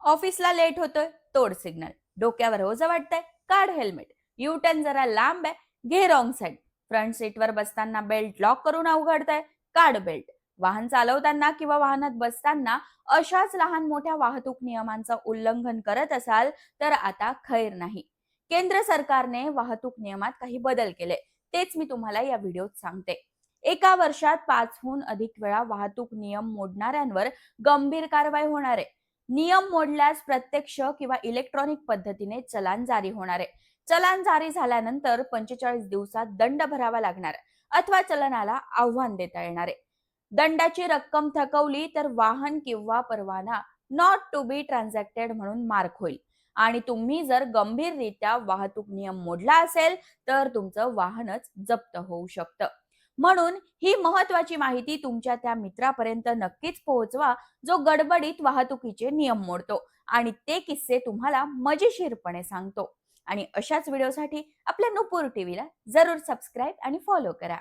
ऑफिसला लेट होतोय, तोड सिग्नल. डोक्यावर ओझं वाटतंय, काढ हेल्मेट. यू टर्न जरा लांब आहे, घे रॉंग साईड. फ्रंट सीटवर बसताना बेल्ट लॉक करून अवघडतंय, काढ बेल्ट. वाहन चालवताना किंवा वाहनात बसताना अशाच लहान मोठ्या वाहतूक नियमांचं उल्लंघन करत असाल तर आता खैर नाही. केंद्र सरकारने वाहतूक नियमात काही बदल केले, तेच मी तुम्हाला या व्हिडिओत सांगते. एका वर्षात 5हून अधिक वेळा वाहतूक नियम मोडणाऱ्यांवर गंभीर कारवाई होणार आहे. नियम मोडल्यास प्रत्यक्ष किंवा इलेक्ट्रॉनिक पद्धतीने चलान जारी होणार आहे. चलान जारी झाल्यानंतर 45 दिवसात दंड भरावा लागणार अथवा चलनाला आव्हान देता येणार आहे. दंडाची रक्कम थकवली तर वाहन किंवा परवाना नॉट टू बी ट्रान्झॅक्टेड म्हणून मार्क होईल. आणि तुम्ही जर गंभीररित्या वाहतूक नियम मोडला असेल तर तुमचं वाहनच जप्त होऊ शकतं. म्हणून ही महत्वाची माहिती तुमच्या त्या मित्रापर्यंत नक्कीच पोहोचवा जो गडबडीत वाहतुकीचे नियम मोडतो आणि ते किस्से तुम्हाला मजेशीरपणे सांगतो. आणि अशाच व्हिडिओसाठी आपल्या नुपूर टीव्हीला जरूर सबस्क्राईब आणि फॉलो करा.